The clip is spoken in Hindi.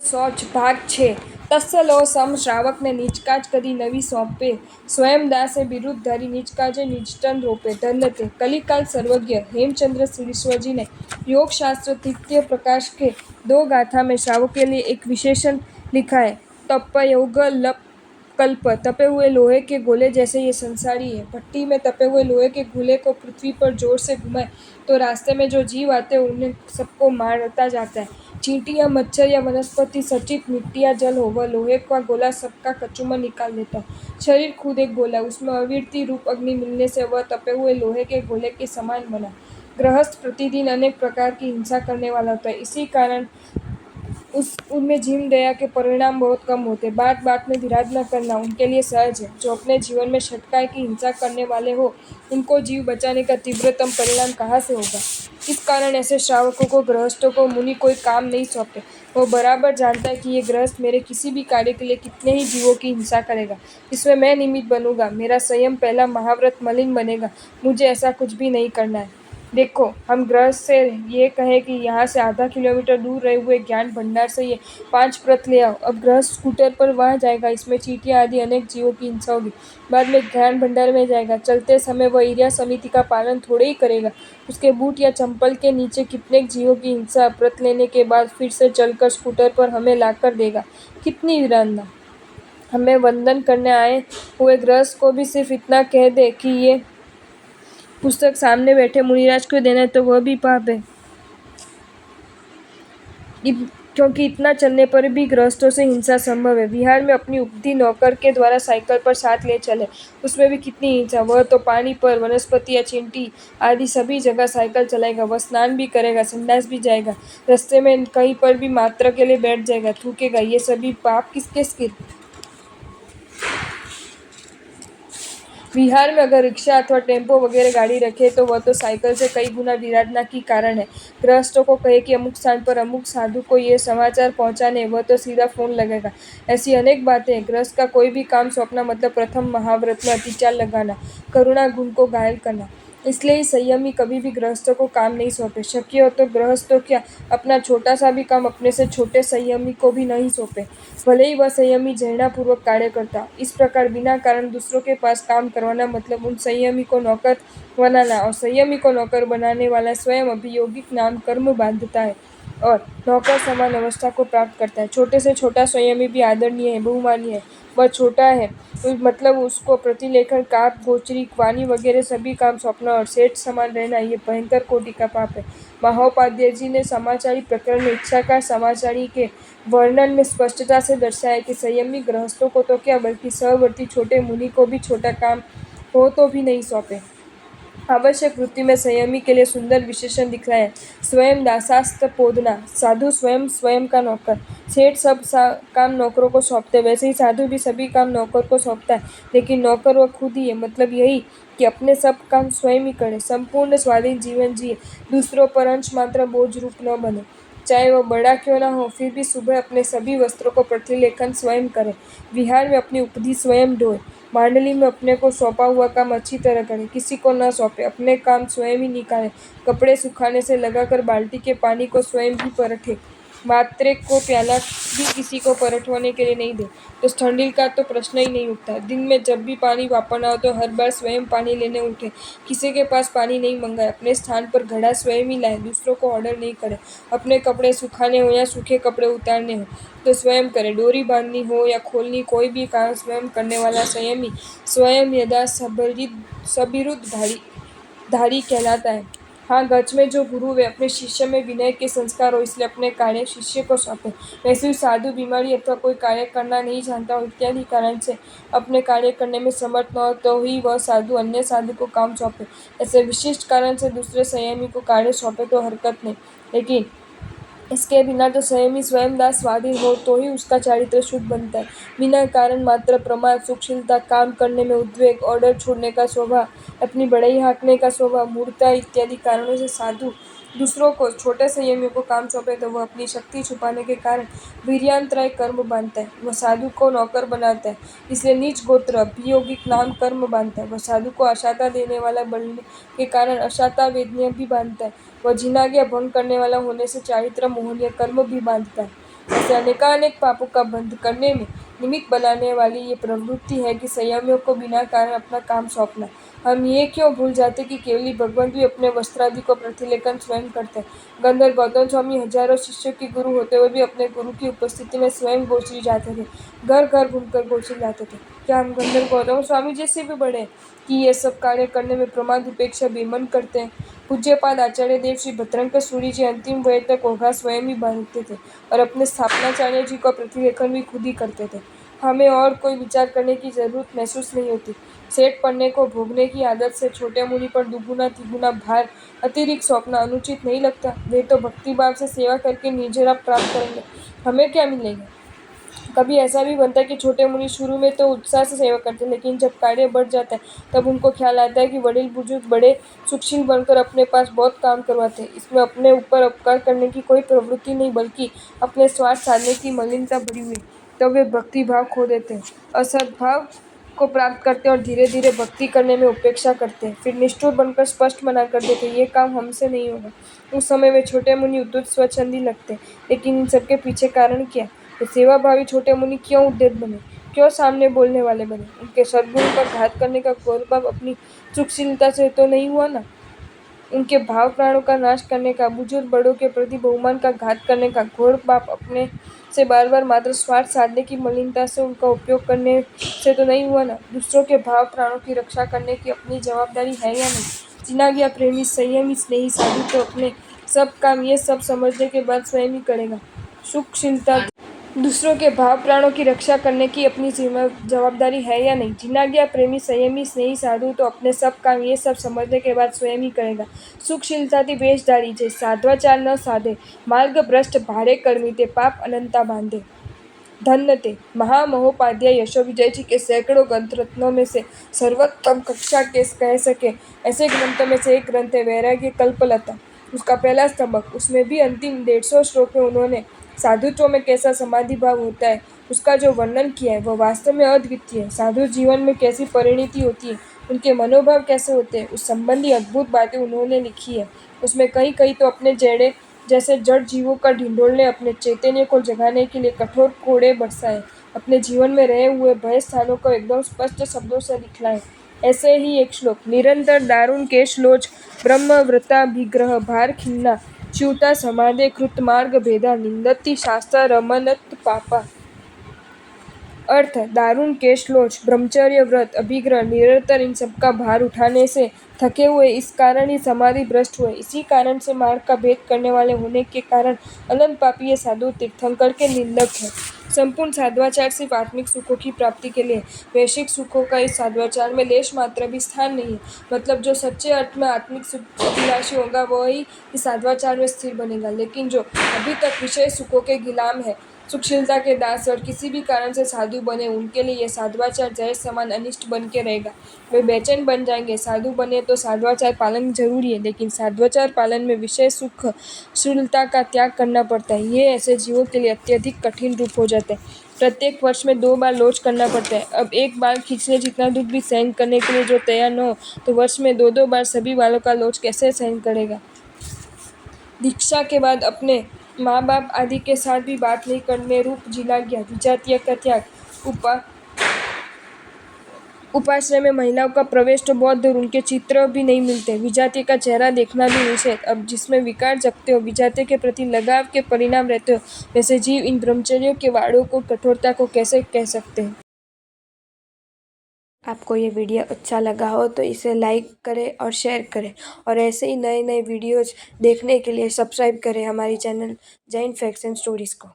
शौच भाग 6 તત્સલો સમ શ્રાવકને નીચકાચ કરી નવી સોંપે સ્વયંદાસે બિરુદ ધરી નીચકાજે નિજતન રોપે ધન્યતે કલિકાल सर्वज्ञ हेमचंद्र ऋषि ने योग शास्त्र तृतीय प्रकाश के 2 गाथा में श्रावक के लिए एक विशेषण लिखा है। तपयोग कल्प तपे हुए लोहे के गोले जैसे ये संसारी है। भट्टी में तपे हुए लोहे के गोले को पृथ्वी पर जोर से घुमाए तो रास्ते में जो जीव आते हैं उन्हें सबको मारता जाता है। चींटी या मच्छर या वनस्पति सचित मिट्टी या जल हो वह लोहे का गोला सबका कचूमर निकाल देता है। शरीर खुद एक गोला, उसमें अविरती रूप अग्नि मिलने से वह तपे हुए लोहे के गोले के समान बना। गृहस्थ प्रतिदिन अनेक प्रकार की हिंसा करने वाला होता है, इसी कारण उनमें जीव दया के परिणाम बहुत कम होते। बात बात में विराध न करना उनके लिए सहज है। जो अपने जीवन में षटकाय की हिंसा करने वाले हो उनको जीव बचाने का तीव्रतम परिणाम कहाँ से होगा। इस कारण ऐसे श्रावकों को गृहस्थों को मुनि कोई काम नहीं सौंपते। वो बराबर जानता है कि ये गृहस्थ मेरे किसी भी कार्य के लिए कितने ही जीवों की हिंसा करेगा, इसमें मैं निमित्त बनूंगा। मेरा संयम पहला महाव्रत मलिन बनेगा, मुझे ऐसा कुछ भी नहीं करना है। देखो, हम गृहस्थ से ये कहें कि यहाँ से आधा किलोमीटर दूर रहे हुए ज्ञान भंडार से ये 5 प्रत ले आओ। अब गृहस्थ स्कूटर पर वहाँ जाएगा, इसमें चींटियाँ आदि अनेक जीवों की हिंसा होगी। बाद में ज्ञान भंडार में जाएगा, चलते समय वह एरिया समिति का पालन थोड़े ही करेगा। उसके बूट या चंपल के नीचे कितने जीवों की हिंसा प्रत लेने के बाद फिर से चलकर स्कूटर पर हमें लाकर देगा। कितनी वीरांगना। हमें वंदन करने आए हुए गृहस्थ को भी सिर्फ इतना कह दे कि ये पुस्तक सामने बैठे मुनिराज को देना है तो वह भी पाप है, क्योंकि इतना चलने पर भी गृहस्थों से हिंसा संभव है। बिहार में अपनी उपधी नौकर के द्वारा साइकिल पर साथ ले चले, उसमें भी कितनी हिंसा। वह तो पानी पर, वनस्पति या चींटी आदि सभी जगह साइकिल चलाएगा। वह स्नान भी करेगा, संडास भी जाएगा, रास्ते में कहीं पर भी मात्र के लिए बैठ जाएगा, थूकेगा। ये सभी पाप किसके सिर। बिहार में अगर रिक्शा अथवा टेम्पो वगैरह गाड़ी रखे तो वह तो साइकिल से कई गुना विराधना की कारण है। गृहस्थों को कहे कि अमुक स्थान पर अमुक साधु को ये समाचार पहुंचाने, वह तो सीधा फोन लगेगा। ऐसी अनेक बातें हैं। गृहस्थ का कोई भी काम सौंपना मतलब प्रथम महाव्रत में अतिचार लगाना, करुणा गुण को घायल करना। इसलिए ही संयमी कभी भी गृहस्थों को काम नहीं सौंपे। शक्य हो तो गृहस्थों क्या अपना छोटा सा भी काम अपने से छोटे संयमी को भी नहीं सौंपे, भले ही वह संयमी जहनापूर्वक कार्य करता। इस प्रकार बिना कारण दूसरों के पास काम करवाना मतलब उन संयमी को नौकर बनाना, और संयमी को नौकर बनाने वाला स्वयं अभियोगिक नाम कर्म बांधता है और नौकर समान अवस्था को प्राप्त करता है। छोटे से छोटा संयमी भी आदरणीय है, बहुमान्य है। वह छोटा है मतलब उसको प्रतिलेखन, काप, गोचरी, वाणी वगैरह सभी काम सौंपना और सेठ समान रहना, ये भयंकर कोटि का पाप है। महोपाध्याय जी ने समाचारी प्रकरण में इच्छाकार समाचारी के वर्णन में स्पष्टता से दर्शाया कि संयमी गृहस्थों को तो क्या बल्कि सहवर्ती छोटे मुनि को भी छोटा काम हो तो भी नहीं सौंपे। आवश्यक वृत्ति में संयमी के लिए सुंदर विशेषण दिखलाया है। स्वयं दासास्त पोदना, साधु स्वयं स्वयं का नौकर। सेठ सब काम नौकरों को सौंपते, वैसे ही साधु भी सभी काम नौकर को सौंपता है, लेकिन नौकर वह खुद ही है। मतलब यही कि अपने सब काम स्वयं ही करे, संपूर्ण स्वाधीन जीवन जिए, दूसरों पर अंश मात्र बोझ रूप न बने। चाहे वह बड़ा क्यों ना हो, फिर भी सुबह अपने सभी वस्त्रों को प्रतिलेखन स्वयं करे, विहार में अपनी उपधि स्वयं ढोए, मांडली में अपने को सौंपा हुआ काम अच्छी तरह करे, किसी को न सौंपे, अपने काम स्वयं ही निकाले, कपड़े सुखाने से लगाकर बाल्टी के पानी को स्वयं ही परखे, मात्रे को प्याला भी किसी को परखवाने के लिए नहीं दे, तो ठंडी का तो प्रश्न ही नहीं उठता। दिन में जब भी पानी वापरना हो तो हर बार स्वयं पानी लेने उठे, किसी के पास पानी नहीं मंगाए, अपने स्थान पर घड़ा स्वयं ही लाए, दूसरों को ऑर्डर नहीं करे। अपने कपड़े सुखाने हो या सूखे कपड़े उतारने हो तो स्वयं करे, डोरी बांधनी हो या खोलनी, कोई भी काम स्वयं करने वाला संयमी स्वयं यदा सबिरुद्ध धारी कहलाता है। हाँ, गच में जो गुरु वे अपने शिष्य में विनय के संस्कार हो, इसलिए अपने कार्य शिष्य को सौंपे। वैसे ही साधु बीमारी अथवा कोई कार्य करना नहीं जानता हो इत्यादि कारण से अपने कार्य करने में समर्थ न हो तो ही वह साधु अन्य साधु को काम सौंपे। ऐसे विशिष्ट कारण से दूसरे संयमी को कार्य सौंपे तो हरकत नहीं, लेकिन इसके बिना तो संयमी स्वयं दास स्वाधीन हो तो ही उसका चारित्र शुद्ध बनता है। बिना कारण मात्र प्रमाद, सुखशीलता, काम करने में उद्वेग, ऑर्डर छोड़ने का स्वभाव, अपनी बड़ाई हाँकने का स्वभाव, मूर्खता इत्यादि कारणों से साधु दूसरों को, छोटे संयमियों को काम सौंपे तो वह अपनी शक्ति छुपाने के कारण वीर्यांतराय कर्म बांधता है। वह साधु को नौकर बनाता है, इसलिए नीच गोत्र अभियोगिक नाम कर्म बांधता है। वह साधु को अशाता देने वाला बनने के कारण अशाता वेदनीय भी बांधता है। वह जिनाज्ञा भंग करने वाला होने से चारित्र मोहनीय कर्म भी बांधता है। ऐसे अनेकानेक पापों का बंध करने में निमित्त बनाने वाली ये प्रवृत्ति है कि संयमियों को बिना कारण अपना काम सौंपना। हम ये क्यों भूल जाते कि केवली भगवान भी अपने वस्त्रादि को प्रतिलेखन स्वयं करते हैं। गंधर्व गौतम स्वामी हजारों शिष्यों के गुरु होते हुए भी अपने गुरु की उपस्थिति में स्वयं गोचरी जाते थे, घर घर घूमकर गोचरी लाते थे। क्या हम गंधर्व गौतम स्वामी जैसे भी बड़े कि ये सब कार्य करने में प्रमाद उपेक्षा बेमन करते हैं। पूज्यपाद आचार्य देव श्री भद्रंकर सूरी जी अंतिम वय तक ओघा स्वयं ही बांधते थे और अपने स्थापनाचार्य जी का प्रतिलेखन भी खुद ही करते थे। हमें और कोई विचार करने की जरूरत महसूस नहीं होती। सेठ पन्ने को भोगने की आदत से छोटे मुनि पर दुगुना तिगुना भार अतिरिक्त सौंपना अनुचित नहीं लगता। वे तो भक्तिभाव से सेवा करके निर्जरा प्राप्त करेंगे, हमें क्या मिलेगा। कभी ऐसा भी बनता है कि छोटे मुनि शुरू में तो उत्साह से सेवा करते हैं, लेकिन जब कार्य बढ़ जाता है तब उनको ख्याल आता है कि वडील बुजुर्ग बड़े सुखशील बनकर अपने पास बहुत काम करवाते हैं। इसमें अपने ऊपर उपकार करने की कोई प्रवृत्ति नहीं, बल्कि अपने स्वार्थ साधने की मलिनता भरी हुई। तब वे भक्ति भाव खो देते हैं, असद्भाव को प्राप्त करते हैं और धीरे धीरे भक्ति करने में उपेक्षा करते हैं। फिर निष्ठुर बनकर स्पष्ट मना कर देते हैं, ये काम हमसे नहीं होगा। उस समय वे छोटे मुनि उद्धत स्वच्छंदी लगते हैं, लेकिन इन सबके पीछे कारण क्या। तो सेवाभावी छोटे मुनि क्यों उद्यत बने, क्यों सामने बोलने वाले बने। उनके सद्गुण का घात करने का घोर पाप अपनी सुखशीलता से तो नहीं हुआ ना। उनके भाव प्राणों का नाश करने का, बुजुर्ग बड़ों के प्रति बहुमान का घात करने का घोर पाप अपने से बार बार मात्र स्वार्थ साधने की मलिनता से उनका उपयोग करने से तो नहीं हुआ ना। दूसरों के भाव प्राणों की रक्षा करने की अपनी जवाबदारी है या नहीं। जिनाज्ञा प्रेमी संयमी स्नेही साधु तो अपने सब काम ये सब समझने के बाद स्वयं ही करेगा। सुखशीलता दूसरों के भाव प्राणों की रक्षा करने की अपनी जवाबदारी है या नहीं। जिनाज्ञा प्रेमी संयमी स्नेही साधु तो अपने सब काम ये सब समझने के बाद स्वयं ही करेगा। सुखशीलताથી વેશધારી જે સાધ્વાચાર ન સાધે, માર્ગ ભ્રષ્ટ ભારે કર્મી તે પાપ अनंता बांधे। धन्य थे महामहोपाध्याय यशो विजय जी के सैकड़ों ग्रंथ रत्नों में से सर्वोत्तम कक्षा के कह सके ऐसे ग्रंथों में से एक ग्रंथ है वैराग्य कल्पलता। उसका पहला स्तंभक, उसमें भी अंतिम 150 श्लोक में उन्होंने साधुत्व में कैसा समाधि भाव होता है उसका जो वर्णन किया है वह वास्तव में अद्वितीय है। साधु जीवन में कैसी परिणति होती है, उनके मनोभाव कैसे होते हैं, उस संबंधी अद्भुत बातें उन्होंने लिखी है। उसमें कई कई तो अपने जेड़े जैसे जड़ जीवों का ढिंढोरने अपने चैतन्य को जगाने के लिए कठोर कोड़े बरसाए, अपने जीवन में रहे हुए भय स्थानों को एकदम स्पष्ट शब्दों से दिखलाए। ऐसे ही एक श्लोक, निरंतर दारुण केशलोच ब्रह्मव्रताभिग्रह भार खिन्ना च्युता समाधे कृत मार्ग भेदा निंदति शास्त्र रमनत पापा। अर्थ, दारुण केशलोच, ब्रह्मचर्य व्रत, अभिग्रह, निरंतर इन सबका भार उठाने से थके हुए, इस कारण ही समाधि भ्रष्ट हुए, इसी कारण से मार्ग का भेद करने वाले होने के कारण अनंत पापी ये साधु तीर्थंकर के निंदक है। संपूर्ण साध्वाचार सिर्फ आत्मिक सुखों की प्राप्ति के लिए, वैश्विक सुखों का इस साध्वाचार में लेश मात्र भी स्थान नहीं है। मतलब जो सच्चे अर्थ में आत्मिक सुख अभिलाषी होगा वह ही इस साध्वाचार में स्थिर बनेगा, लेकिन जो अभी तक विषय सुखों के गुलाम है, सुखशीलता के दास और किसी भी कारण से साधु बने, उनके लिए यह साध्वाचार जय समान अनिष्ट बन के रहेगा। वे बेचैन बन जाएंगे। साधु बने तो साध्वाचार पालन जरूरी है, लेकिन साध्वाचार पालन में विषय सुख शीलता का त्याग करना पड़ता है। ये ऐसे जीवों के लिए अत्यधिक कठिन रूप हो जाते हैं। प्रत्येक वर्ष में 2 बार लोच करना पड़ता है। अब एक बार खींचने जितना दुख भी सहन करने के लिए जो तैयार न हो, तो वर्ष में 2-2 बार सभी बालों का लोच कैसे सहन करेगा। दीक्षा के बाद अपने माँ बाप आदि के साथ भी बात नहीं करने रूप जिनाज्ञा, विजातीय का त्याग, उपाश्रय में महिलाओं का प्रवेश तो बहुत दूर, उनके चित्र भी नहीं मिलते, विजातीय का चेहरा देखना भी निषेध। अब जिसमें विकार जगते हो, विजातीय के प्रति लगाव के परिणाम रहते हो, वैसे जीव इन ब्रह्मचर्यों के वाड़ों को कठोरता को कैसे कह सकते हैं। आपको ये वीडियो अच्छा लगा हो तो इसे लाइक करें और शेयर करें, और ऐसे ही नए नए वीडियोज़ देखने के लिए सब्सक्राइब करें हमारी channel Jain facts and stories को।